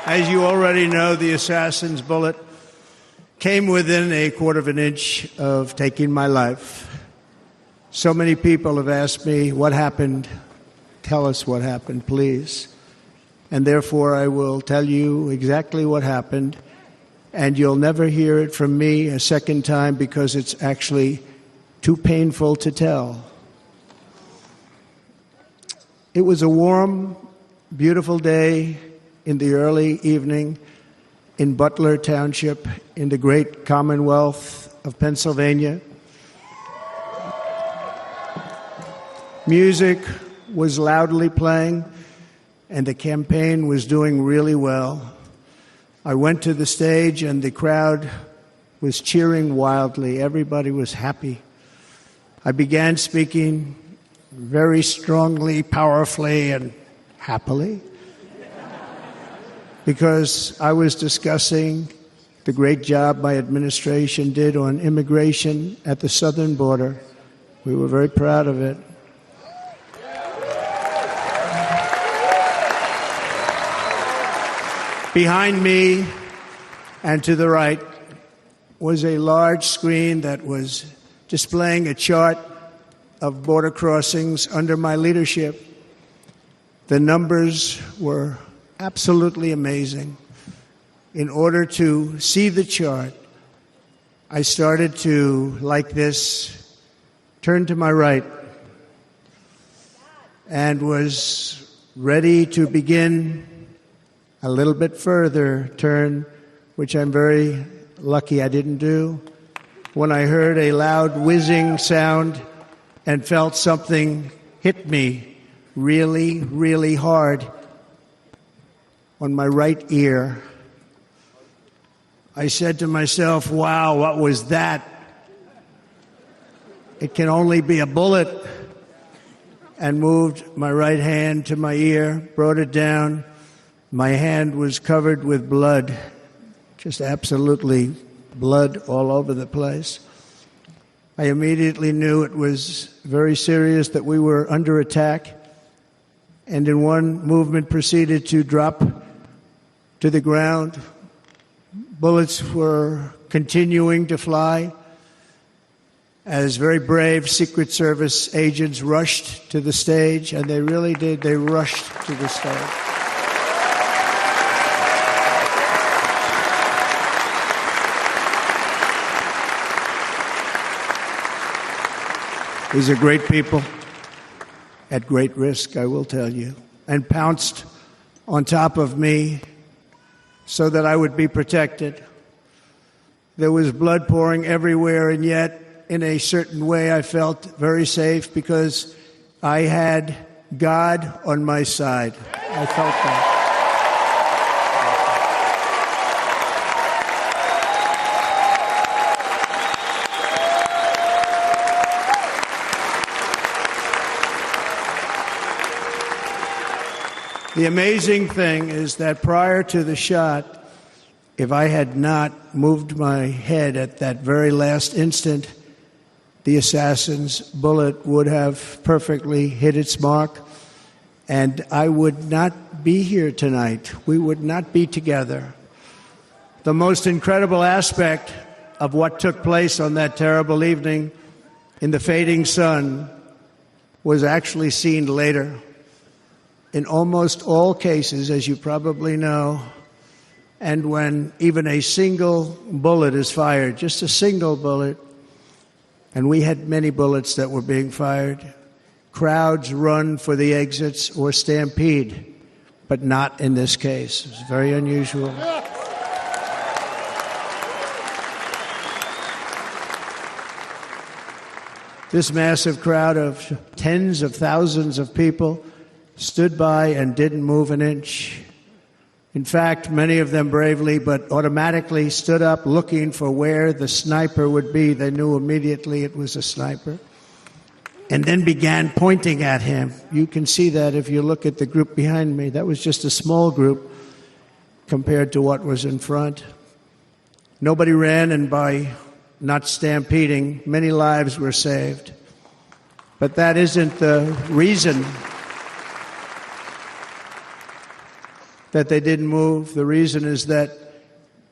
As you already know, the assassin's bullet came within a quarter of an inch of taking my life. So many people have asked me, what happened? Tell us what happened, please. And therefore, I will tell you exactly what happened, and you'll never hear it from me a second time because it's actually too painful to tell. It was a warm, beautiful day in the early evening in Butler Township in the great Commonwealth of Pennsylvania. Music was loudly playing, and the campaign was doing really well. I went to the stage, and the crowd was cheering wildly. Everybody was happy. I began speaking very strongly, powerfully, and happily, because I was discussing the great job my administration did on immigration at the southern border. We were very proud of it. Behind me and to the right was a large screen that was displaying a chart of border crossings under my leadership. The numbers were absolutely amazing. In order to see the chart, I started to, like this, turn to my right and was ready to begin a little bit further turn, which I'm very lucky I didn't do, when I heard a loud whizzing sound and felt something hit me really, really hard on my right ear. I said to myself, wow, what was that? It can only be a bullet. And moved my right hand to my ear, brought it down. My hand was covered with blood, just absolutely blood all over the place. I immediately knew it was very serious, that we were under attack, and in one movement proceeded to drop to the ground. Bullets were continuing to fly as very brave Secret Service agents rushed to the stage, and they really did. They rushed to the stage. These are great people at great risk, I will tell you, and pounced on top of me so that I would be protected. There was blood pouring everywhere, and yet, in a certain way, I felt very safe because I had God on my side. I felt that. The amazing thing is that prior to the shot, if I had not moved my head at that very last instant, the assassin's bullet would have perfectly hit its mark, and I would not be here tonight. We would not be together. The most incredible aspect of what took place on that terrible evening in the fading sun was actually seen later. In almost all cases, as you probably know, and when even a single bullet is fired, just a single bullet, and we had many bullets that were being fired, crowds run for the exits or stampede, but not in this case. It's very unusual. This massive crowd of tens of thousands of people stood by and didn't move an inch. In fact, many of them bravely but automatically stood up looking for where the sniper would be. They knew immediately it was a sniper. And then began pointing at him. You can see that if you look at the group behind me. That was just a small group compared to what was in front. Nobody ran, and by not stampeding, many lives were saved. But that isn't the reason. that they didn't move. The reason is that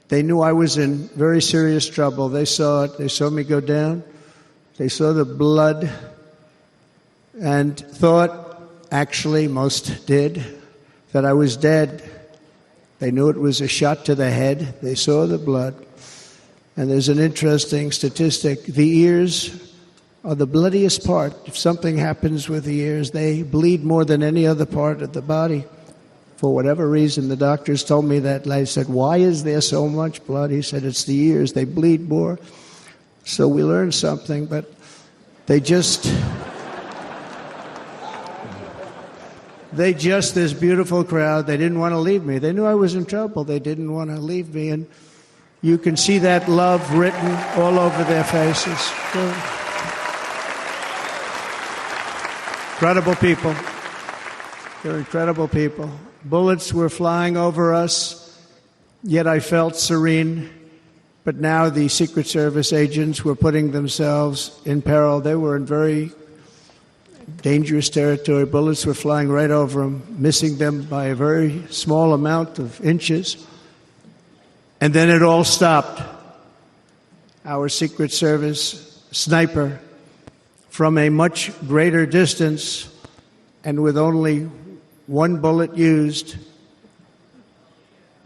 they knew I was in very serious trouble. They saw it. They saw me go down. They saw the blood and thought, actually most did, that I was dead. They knew it was a shot to the head. They saw the blood. And there's an interesting statistic. The ears are the bloodiest part. If something happens with the ears, they bleed more than any other part of the body. For whatever reason, the doctors told me that. I said, why is there so much blood? He said, it's the ears. They bleed more. So we learned something, but they just, this beautiful crowd, they didn't want to leave me. They knew I was in trouble. They didn't want to leave me. And you can see that love written all over their faces. Incredible people. They're incredible people. Bullets were flying over us, yet I felt serene. But now the Secret Service agents were putting themselves in peril. They were in very dangerous territory. Bullets were flying right over them, missing them by a very small amount of inches. And then it all stopped. Our Secret Service sniper, from a much greater distance and with only one bullet used,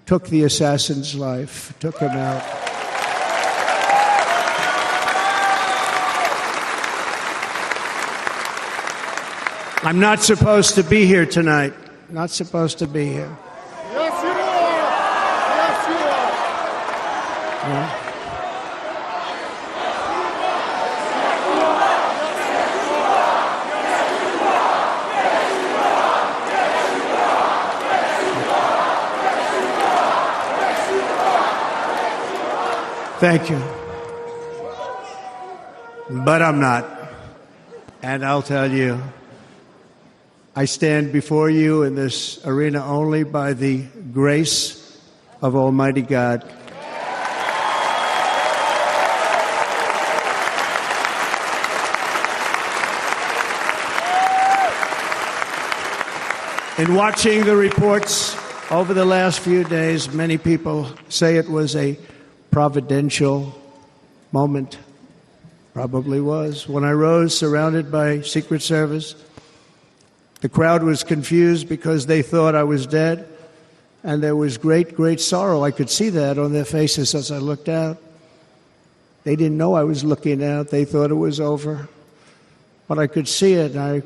took the assassin's life, took him out. I'm not supposed to be here tonight. Not supposed to be here. Yes, you are. Yes, you are. Yeah. Thank you. But I'm not. And I'll tell you, I stand before you in this arena only by the grace of Almighty God. In watching the reports over the last few days, many people say it was a providential moment. Probably was. When I rose surrounded by Secret Service, the crowd was confused because they thought I was dead, and there was great, great sorrow. I could see that on their faces as I looked out. They didn't know I was looking out. They thought it was over. But I could see it, and I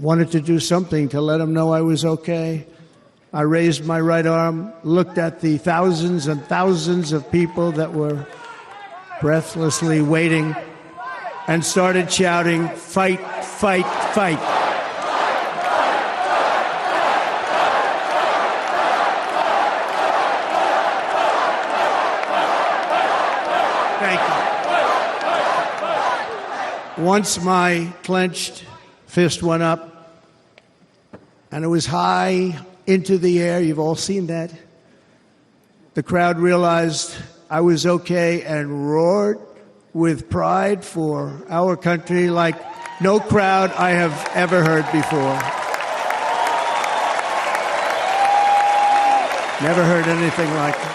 wanted to do something to let them know I was okay. I raised my right arm, looked at the thousands and thousands of people that were breathlessly waiting, and started shouting, "Fight, fight, fight." Thank you. Once my clenched fist went up, and it was high into the air. You've all seen that. The crowd realized I was okay and roared with pride for our country like no crowd I have ever heard before. Never heard anything like it.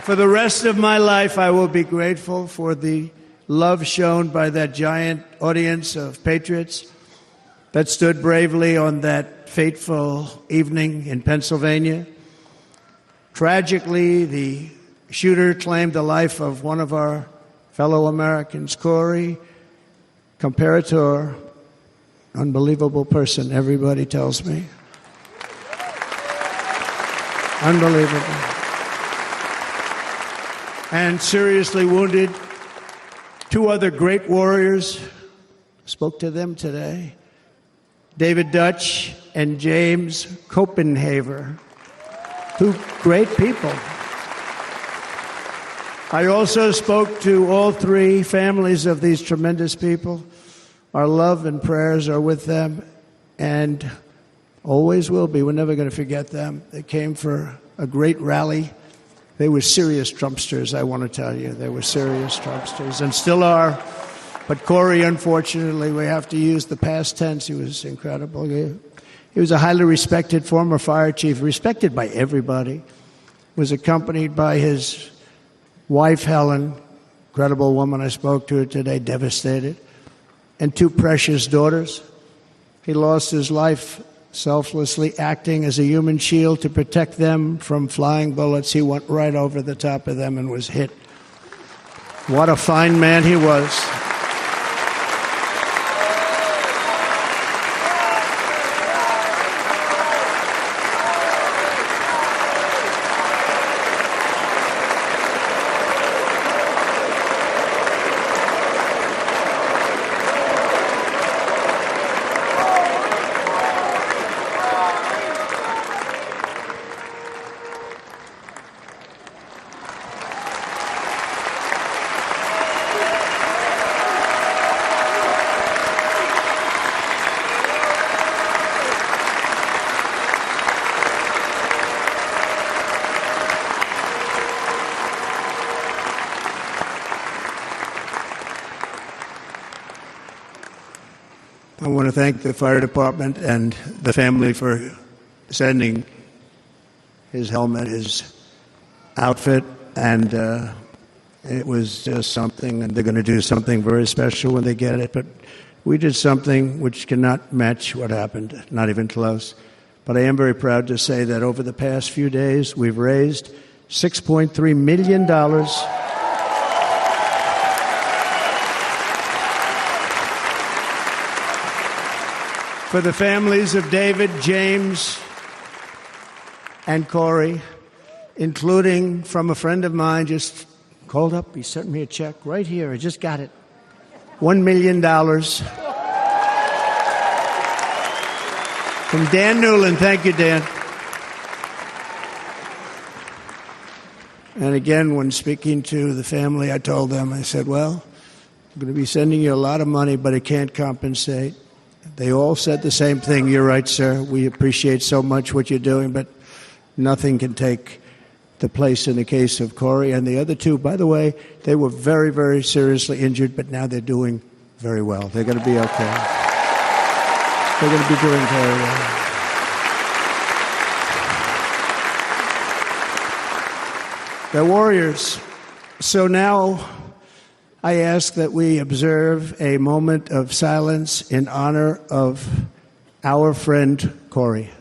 For the rest of my life, I will be grateful for the love shown by that giant audience of patriots that stood bravely on that fateful evening in Pennsylvania. Tragically, the shooter claimed the life of one of our fellow Americans, Corey Comparator. Unbelievable person, everybody tells me. Unbelievable. And seriously wounded, two other great warriors. Spoke to them today. David Dutch and James Copenhaver. Two great people. I also spoke to all three families of these tremendous people. Our love and prayers are with them and always will be. We're never going to forget them. They came for a great rally. They were serious Trumpsters, I want to tell you. They were serious Trumpsters and still are. But Corey, unfortunately, we have to use the past tense. He was incredible. He was a highly respected former fire chief, respected by everybody. Was accompanied by his wife, Helen, incredible woman. I spoke to her today, devastated, and two precious daughters. He lost his life selflessly acting as a human shield to protect them from flying bullets. He went right over the top of them and was hit. What a fine man he was. I want to thank the fire department and the family for sending his helmet, his outfit, and it was just something, and they're going to do something very special when they get it. But we did something which cannot match what happened, not even close. But I am very proud to say that over the past few days, we've raised $6.3 million for the families of David, James, and Corey, including from a friend of mine just called up. He sent me a check right here. I just got it. $1 million from Dan Newland. Thank you, Dan. And again, when speaking to the family, I told them, I said, well, I'm going to be sending you a lot of money, but it can't compensate. They all said the same thing. You're right, sir. We appreciate so much what you're doing, but nothing can take the place in the case of Corey. And the other two, by the way, they were very, very seriously injured, but now they're doing very well. They're going to be okay. They're going to be doing very well. They're warriors. So now I ask that we observe a moment of silence in honor of our friend Corey.